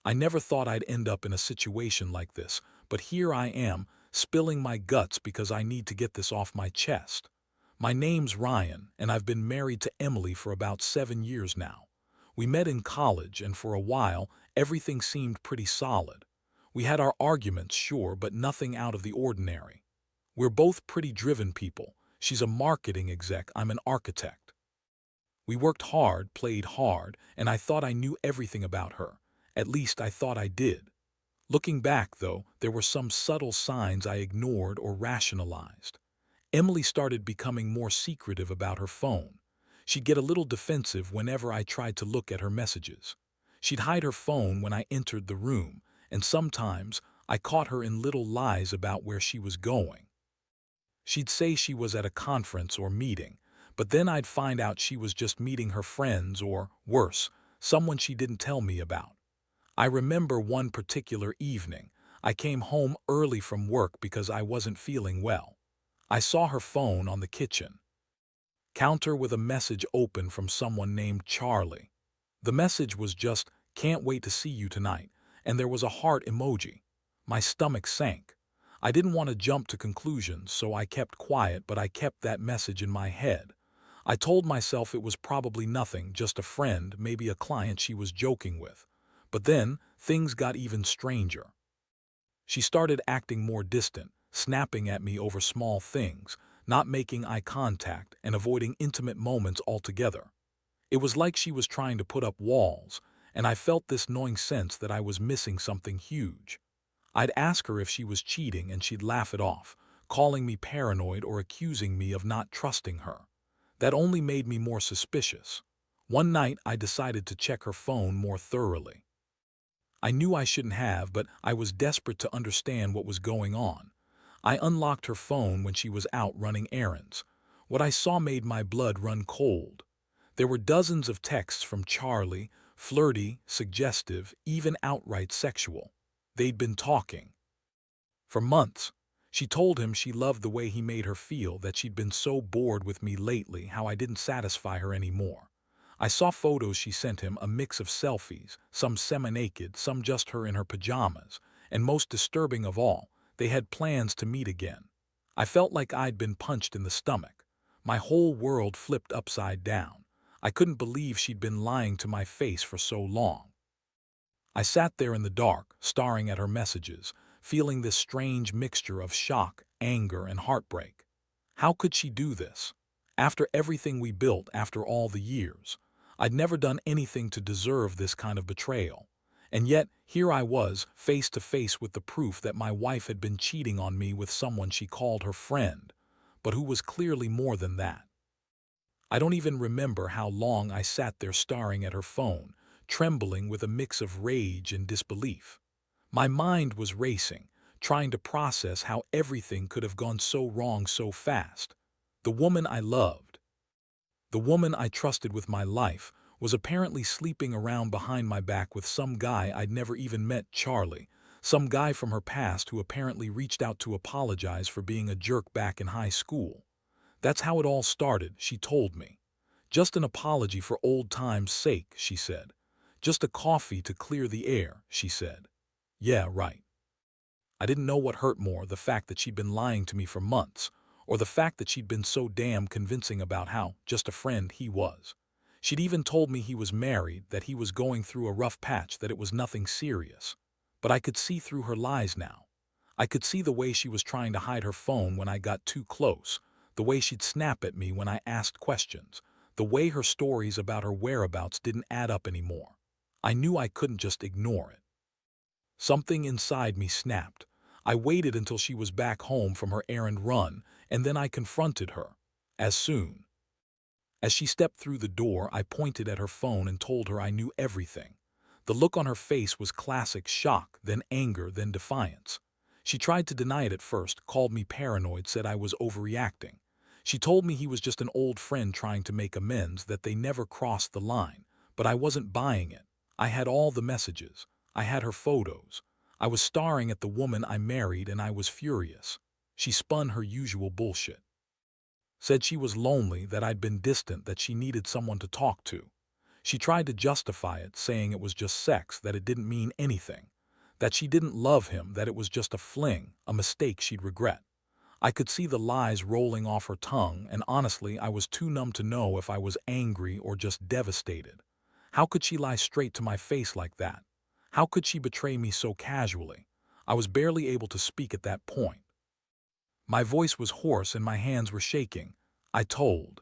I never thought I'd end up in a situation like this, but here I am, spilling my guts because I need to get this off my chest. My name's Ryan, and I've been married to Emily for about 7 years now. We met in college, and for a while, everything seemed pretty solid. We had our arguments, sure, but nothing out of the ordinary. We're both pretty driven people. She's a marketing exec, I'm an architect. We worked hard, played hard, and I thought I knew everything about her. At least I thought I did. Looking back, though, there were some subtle signs I ignored or rationalized. Emily started becoming more secretive about her phone. She'd get a little defensive whenever I tried to look at her messages. She'd hide her phone when I entered the room, and sometimes I caught her in little lies about where she was going. She'd say she was at a conference or meeting, but then I'd find out she was just meeting her friends or, worse, someone she didn't tell me about. I remember one particular evening. I came home early from work because I wasn't feeling well. I saw her phone on the kitchen counter with a message open from someone named Charlie. The message was just, "Can't wait to see you tonight," and there was a heart emoji. My stomach sank. I didn't want to jump to conclusions, so I kept quiet, but I kept that message in my head. I told myself it was probably nothing, just a friend, maybe a client she was joking with. But then, things got even stranger. She started acting more distant, snapping at me over small things, not making eye contact, and avoiding intimate moments altogether. It was like she was trying to put up walls, and I felt this gnawing sense that I was missing something huge. I'd ask her if she was cheating and she'd laugh it off, calling me paranoid or accusing me of not trusting her. That only made me more suspicious. One night I decided to check her phone more thoroughly. I knew I shouldn't have, but I was desperate to understand what was going on. I unlocked her phone when she was out running errands. What I saw made my blood run cold. There were dozens of texts from Charlie, flirty, suggestive, even outright sexual. They'd been talking for months. She told him she loved the way he made her feel, that she'd been so bored with me lately, how I didn't satisfy her anymore. I saw photos she sent him, a mix of selfies, some semi-naked, some just her in her pajamas, and most disturbing of all, they had plans to meet again. I felt like I'd been punched in the stomach. My whole world flipped upside down. I couldn't believe she'd been lying to my face for so long. I sat there in the dark, staring at her messages, feeling this strange mixture of shock, anger, and heartbreak. How could she do this? After everything we built, after all the years, I'd never done anything to deserve this kind of betrayal. And yet, here I was, face to face with the proof that my wife had been cheating on me with someone she called her friend, but who was clearly more than that. I don't even remember how long I sat there staring at her phone, trembling with a mix of rage and disbelief. My mind was racing, trying to process how everything could have gone so wrong so fast. The woman I loved, the woman I trusted with my life, was apparently sleeping around behind my back with some guy I'd never even met, Charlie, some guy from her past who apparently reached out to apologize for being a jerk back in high school. That's how it all started, she told me. Just an apology for old times' sake, she said. Just a coffee to clear the air, she said. Yeah, right. I didn't know what hurt more, the fact that she'd been lying to me for months, or the fact that she'd been so damn convincing about how just a friend he was. She'd even told me he was married, that he was going through a rough patch, that it was nothing serious. But I could see through her lies now. I could see the way she was trying to hide her phone when I got too close, the way she'd snap at me when I asked questions, the way her stories about her whereabouts didn't add up anymore. I knew I couldn't just ignore it. Something inside me snapped. I waited until she was back home from her errand run, and then I confronted her. As soon as she stepped through the door, I pointed at her phone and told her I knew everything. The look on her face was classic shock, then anger, then defiance. She tried to deny it at first, called me paranoid, said I was overreacting. She told me he was just an old friend trying to make amends, that they never crossed the line, but I wasn't buying it. I had all the messages. I had her photos. I was staring at the woman I married, and I was furious. She spun her usual bullshit. Said she was lonely, that I'd been distant, that she needed someone to talk to. She tried to justify it, saying it was just sex, that it didn't mean anything, that she didn't love him, that it was just a fling, a mistake she'd regret. I could see the lies rolling off her tongue, and honestly, I was too numb to know if I was angry or just devastated. How could she lie straight to my face like that? How could she betray me so casually? I was barely able to speak at that point. My voice was hoarse and my hands were shaking. I told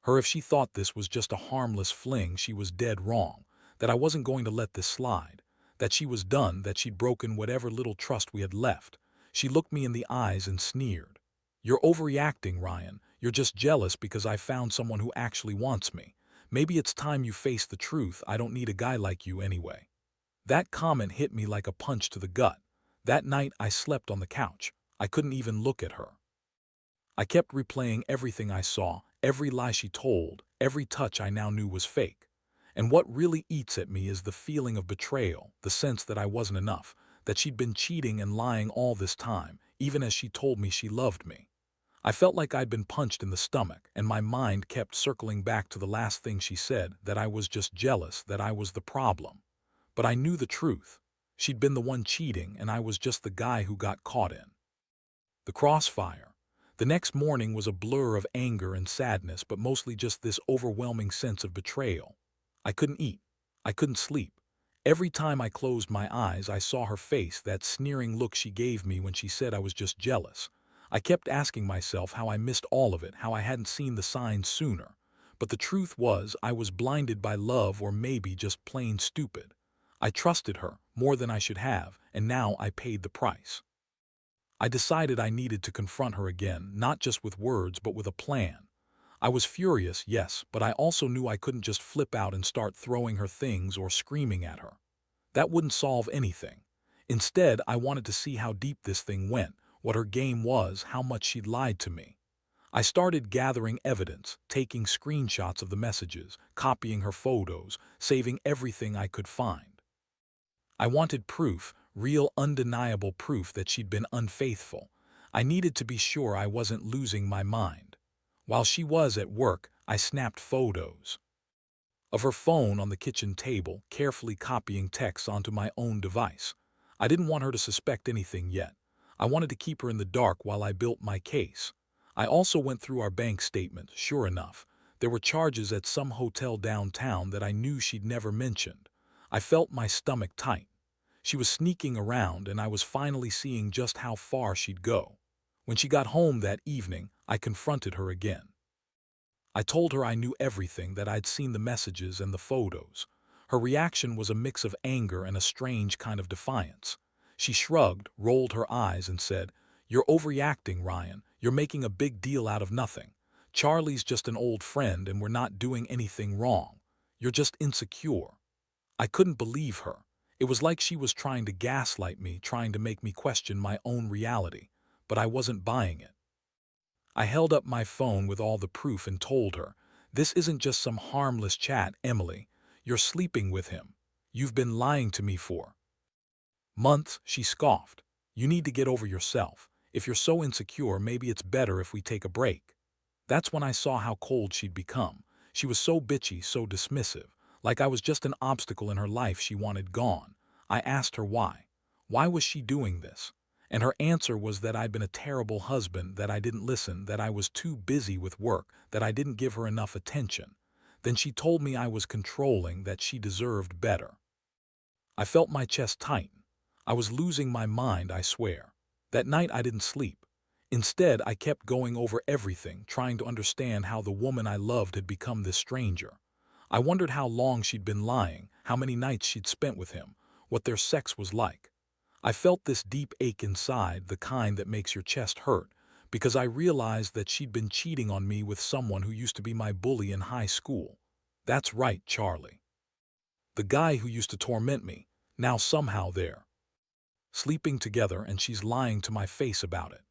her if she thought this was just a harmless fling, she was dead wrong, that I wasn't going to let this slide, that she was done, that she'd broken whatever little trust we had left. She looked me in the eyes and sneered. "You're overreacting, Ryan. You're just jealous because I found someone who actually wants me. Maybe it's time you face the truth. I don't need a guy like you anyway." That comment hit me like a punch to the gut. That night I slept on the couch. I couldn't even look at her. I kept replaying everything I saw, every lie she told, every touch I now knew was fake. And what really eats at me is the feeling of betrayal, the sense that I wasn't enough, that she'd been cheating and lying all this time, even as she told me she loved me. I felt like I'd been punched in the stomach, and my mind kept circling back to the last thing she said, that I was just jealous, that I was the problem. But I knew the truth. She'd been the one cheating, and I was just the guy who got caught in the crossfire. The next morning was a blur of anger and sadness, but mostly just this overwhelming sense of betrayal. I couldn't eat. I couldn't sleep. Every time I closed my eyes, I saw her face, that sneering look she gave me when she said I was just jealous. I kept asking myself how I missed all of it, how I hadn't seen the signs sooner. But the truth was, I was blinded by love, or maybe just plain stupid. I trusted her more than I should have, and now I paid the price. I decided I needed to confront her again, not just with words, but with a plan. I was furious, yes, but I also knew I couldn't just flip out and start throwing her things or screaming at her. That wouldn't solve anything. Instead, I wanted to see how deep this thing went, what her game was, how much she'd lied to me. I started gathering evidence, taking screenshots of the messages, copying her photos, saving everything I could find. I wanted proof, real undeniable proof that she'd been unfaithful. I needed to be sure I wasn't losing my mind. While she was at work, I snapped photos of her phone on the kitchen table, carefully copying texts onto my own device. I didn't want her to suspect anything yet. I wanted to keep her in the dark while I built my case. I also went through our bank statement. Sure enough, there were charges at some hotel downtown that I knew she'd never mentioned. I felt my stomach tight. She was sneaking around, and I was finally seeing just how far she'd go. When she got home that evening, I confronted her again. I told her I knew everything, that I'd seen the messages and the photos. Her reaction was a mix of anger and a strange kind of defiance. She shrugged, rolled her eyes, and said, "You're overreacting, Ryan. You're making a big deal out of nothing. Charlie's just an old friend, and we're not doing anything wrong. You're just insecure." I couldn't believe her. It was like she was trying to gaslight me, trying to make me question my own reality. But I wasn't buying it. I held up my phone with all the proof and told her, "This isn't just some harmless chat, Emily. You're sleeping with him. You've been lying to me for months." She scoffed. "You need to get over yourself. If you're so insecure, maybe it's better if we take a break." That's when I saw how cold she'd become. She was so bitchy, so dismissive, like I was just an obstacle in her life she wanted gone. I asked her why. Why was she doing this? And her answer was that I'd been a terrible husband, that I didn't listen, that I was too busy with work, that I didn't give her enough attention. Then she told me I was controlling, that she deserved better. I felt my chest tighten. I was losing my mind, I swear. That night I didn't sleep. Instead, I kept going over everything, trying to understand how the woman I loved had become this stranger. I wondered how long she'd been lying, how many nights she'd spent with him, what their sex was like. I felt this deep ache inside, the kind that makes your chest hurt, because I realized that she'd been cheating on me with someone who used to be my bully in high school. That's right, Charlie. The guy who used to torment me, now somehow they're sleeping together, and she's lying to my face about it.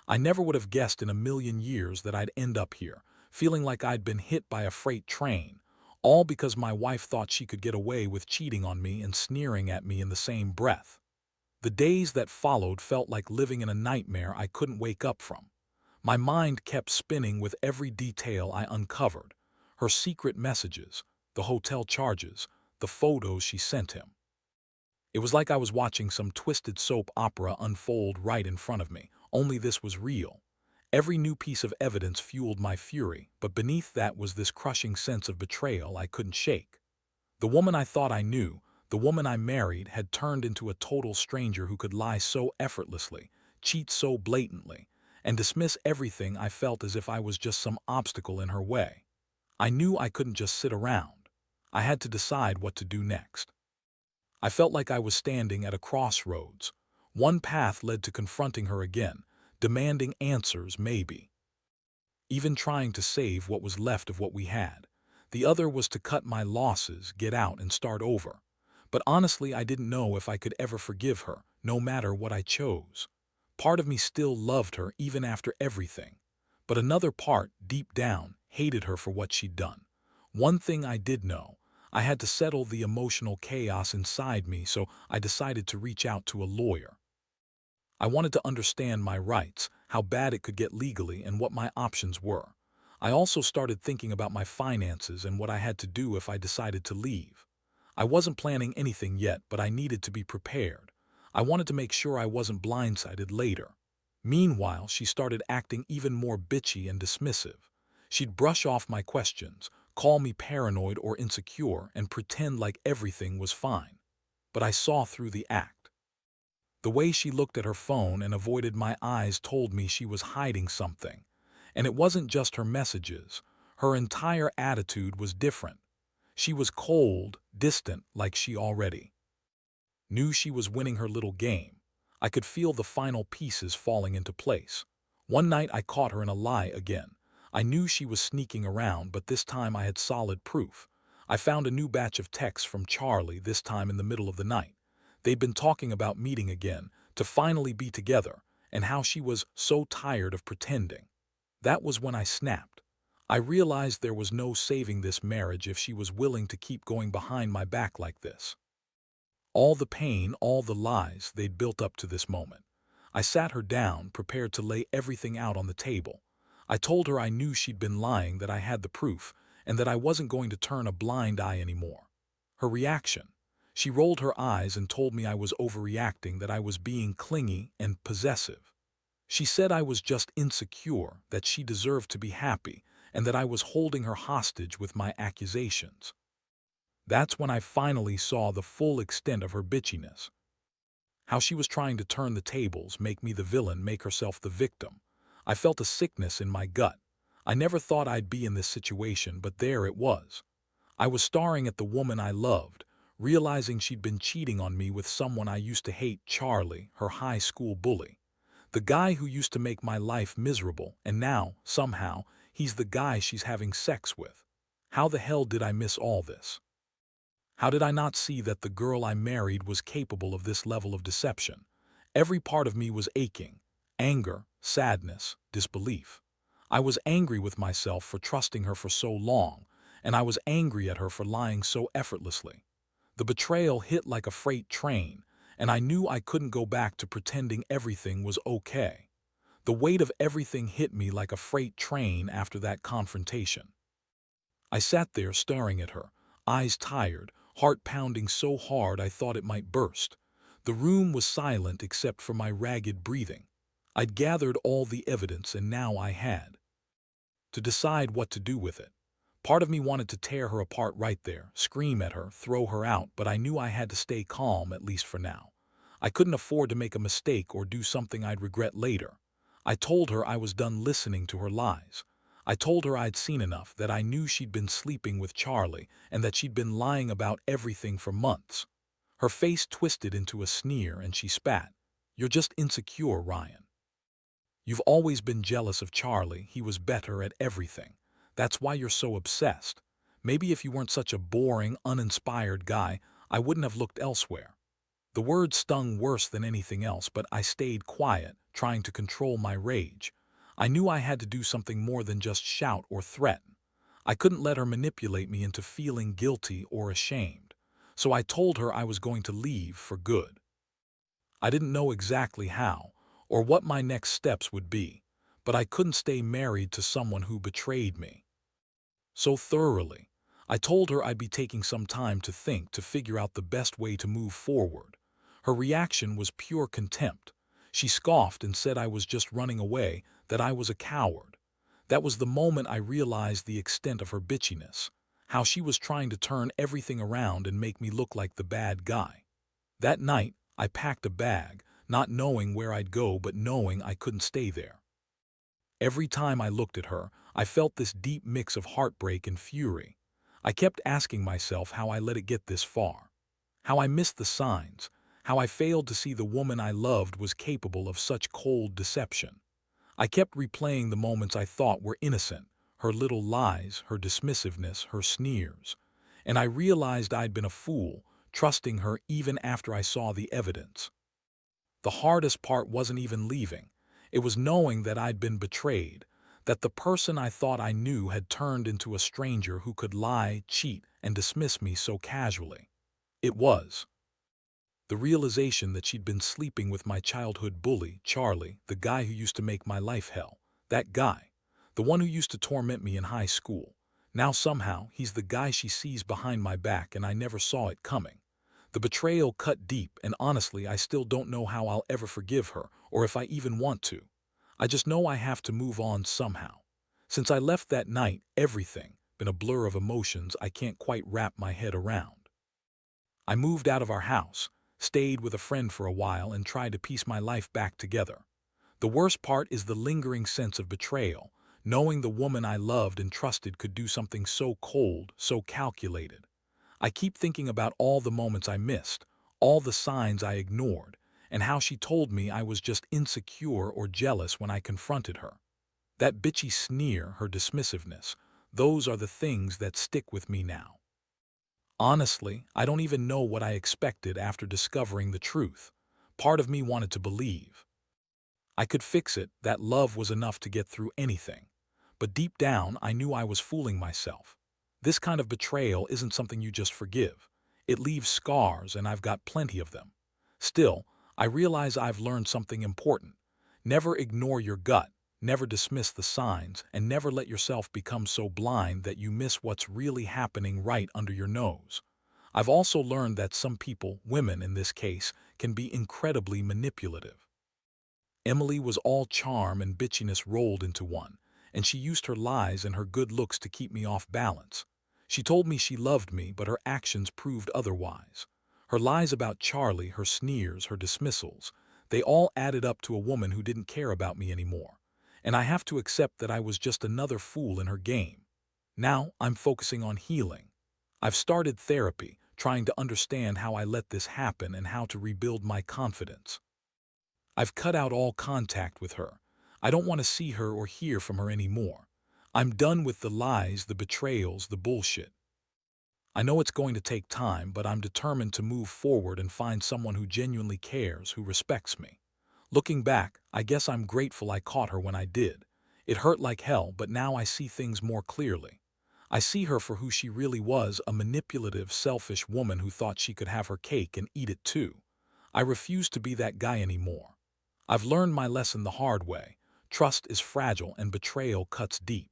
I never would have guessed in a million years that I'd end up here, feeling like I'd been hit by a freight train, all because my wife thought she could get away with cheating on me and sneering at me in the same breath. The days that followed felt like living in a nightmare I couldn't wake up from. My mind kept spinning with every detail I uncovered. Her secret messages, the hotel charges, the photos she sent him. It was like I was watching some twisted soap opera unfold right in front of me, only this was real. Every new piece of evidence fueled my fury, but beneath that was this crushing sense of betrayal I couldn't shake. The woman I thought I knew, the woman I married, had turned into a total stranger who could lie so effortlessly, cheat so blatantly, and dismiss everything I felt as if I was just some obstacle in her way. I knew I couldn't just sit around. I had to decide what to do next. I felt like I was standing at a crossroads. One path led to confronting her again, demanding answers maybe, even trying to save what was left of what we had. The other was to cut my losses, get out, and start over. But honestly, I didn't know if I could ever forgive her, no matter what I chose. Part of me still loved her even after everything. But another part, deep down, hated her for what she'd done. One thing I did know, I had to settle the emotional chaos inside me, so I decided to reach out to a lawyer. I wanted to understand my rights, how bad it could get legally, and what my options were. I also started thinking about my finances and what I had to do if I decided to leave. I wasn't planning anything yet, but I needed to be prepared. I wanted to make sure I wasn't blindsided later. Meanwhile, she started acting even more bitchy and dismissive. She'd brush off my questions, call me paranoid or insecure, and pretend like everything was fine. But I saw through the act. The way she looked at her phone and avoided my eyes told me she was hiding something. And it wasn't just her messages. Her entire attitude was different. She was cold, distant, like she already knew she was winning her little game. I could feel the final pieces falling into place. One night I caught her in a lie again. I knew she was sneaking around, but this time I had solid proof. I found a new batch of texts from Charlie, this time in the middle of the night. They'd been talking about meeting again, to finally be together, and how she was so tired of pretending. That was when I snapped. I realized there was no saving this marriage if she was willing to keep going behind my back like this. All the pain, all the lies they'd built up to this moment. I sat her down, prepared to lay everything out on the table. I told her I knew she'd been lying, that I had the proof, and that I wasn't going to turn a blind eye anymore. Her reaction. She rolled her eyes and told me I was overreacting, that I was being clingy and possessive. She said I was just insecure, that she deserved to be happy, and that I was holding her hostage with my accusations. That's when I finally saw the full extent of her bitchiness. How she was trying to turn the tables, make me the villain, make herself the victim. I felt a sickness in my gut. I never thought I'd be in this situation, but there it was. I was staring at the woman I loved, realizing she'd been cheating on me with someone I used to hate, Charlie, her high school bully. The guy who used to make my life miserable, and now, somehow, he's the guy she's having sex with. How the hell did I miss all this? How did I not see that the girl I married was capable of this level of deception? Every part of me was aching. Anger, sadness, disbelief. I was angry with myself for trusting her for so long, and I was angry at her for lying so effortlessly. The betrayal hit like a freight train, and I knew I couldn't go back to pretending everything was okay. The weight of everything hit me like a freight train after that confrontation. I sat there staring at her, eyes tired, heart pounding so hard I thought it might burst. The room was silent except for my ragged breathing. I'd gathered all the evidence, and now I had to decide what to do with it. Part of me wanted to tear her apart right there, scream at her, throw her out, but I knew I had to stay calm, at least for now. I couldn't afford to make a mistake or do something I'd regret later. I told her I was done listening to her lies. I told her I'd seen enough, that I knew she'd been sleeping with Charlie, and that she'd been lying about everything for months. Her face twisted into a sneer, and she spat. "You're just insecure, Ryan. You've always been jealous of Charlie. He was better at everything. That's why you're so obsessed. Maybe if you weren't such a boring, uninspired guy, I wouldn't have looked elsewhere." The words stung worse than anything else, but I stayed quiet, trying to control my rage. I knew I had to do something more than just shout or threaten. I couldn't let her manipulate me into feeling guilty or ashamed. So I told her I was going to leave for good. I didn't know exactly how, or what my next steps would be, but I couldn't stay married to someone who betrayed me so thoroughly. I told her I'd be taking some time to think to figure out the best way to move forward. Her reaction was pure contempt. She scoffed and said I was just running away, that I was a coward. That was the moment I realized the extent of her bitchiness, how she was trying to turn everything around and make me look like the bad guy. That night, I packed a bag, not knowing where I'd go but knowing I couldn't stay there. Every time I looked at her, I felt this deep mix of heartbreak and fury. I kept asking myself how I let it get this far, how I missed the signs, how I failed to see the woman I loved was capable of such cold deception. I kept replaying the moments I thought were innocent, her little lies, her dismissiveness, her sneers. And I realized I'd been a fool, trusting her even after I saw the evidence. The hardest part wasn't even leaving. It was knowing that I'd been betrayed, that the person I thought I knew had turned into a stranger who could lie, cheat, and dismiss me so casually. It was the realization that she'd been sleeping with my childhood bully, Charlie, the guy who used to make my life hell. That guy, the one who used to torment me in high school. Now somehow, he's the guy she sees behind my back and I never saw it coming. The betrayal cut deep, and honestly, I still don't know how I'll ever forgive her, or if I even want to. I just know I have to move on somehow. Since I left that night, everything been a blur of emotions I can't quite wrap my head around. I moved out of our house, stayed with a friend for a while, and tried to piece my life back together. The worst part is the lingering sense of betrayal, knowing the woman I loved and trusted could do something so cold, so calculated. I keep thinking about all the moments I missed, all the signs I ignored, and how she told me I was just insecure or jealous when I confronted her. That bitchy sneer, her dismissiveness, those are the things that stick with me now. Honestly, I don't even know what I expected after discovering the truth. Part of me wanted to believe I could fix it, that love was enough to get through anything. But deep down, I knew I was fooling myself. This kind of betrayal isn't something you just forgive. It leaves scars, and I've got plenty of them. Still, I realize I've learned something important. Never ignore your gut, never dismiss the signs, and never let yourself become so blind that you miss what's really happening right under your nose. I've also learned that some people, women in this case, can be incredibly manipulative. Emily was all charm and bitchiness rolled into one, and she used her lies and her good looks to keep me off balance. She told me she loved me, but her actions proved otherwise. Her lies about Charlie, her sneers, her dismissals, they all added up to a woman who didn't care about me anymore. And I have to accept that I was just another fool in her game. Now I'm focusing on healing. I've started therapy, trying to understand how I let this happen and how to rebuild my confidence. I've cut out all contact with her. I don't want to see her or hear from her anymore. I'm done with the lies, the betrayals, the bullshit. I know it's going to take time, but I'm determined to move forward and find someone who genuinely cares, who respects me. Looking back, I guess I'm grateful I caught her when I did. It hurt like hell, but now I see things more clearly. I see her for who she really was, a manipulative, selfish woman who thought she could have her cake and eat it too. I refuse to be that guy anymore. I've learned my lesson the hard way. Trust is fragile and betrayal cuts deep.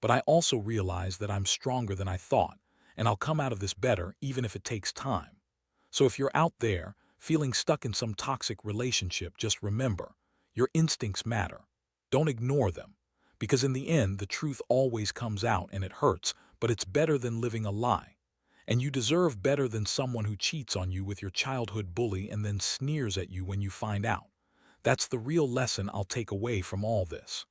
But I also realize that I'm stronger than I thought, and I'll come out of this better even if it takes time. So if you're out there, feeling stuck in some toxic relationship, just remember, your instincts matter. Don't ignore them. Because in the end, the truth always comes out and it hurts, but it's better than living a lie. And you deserve better than someone who cheats on you with your childhood bully and then sneers at you when you find out. That's the real lesson I'll take away from all this.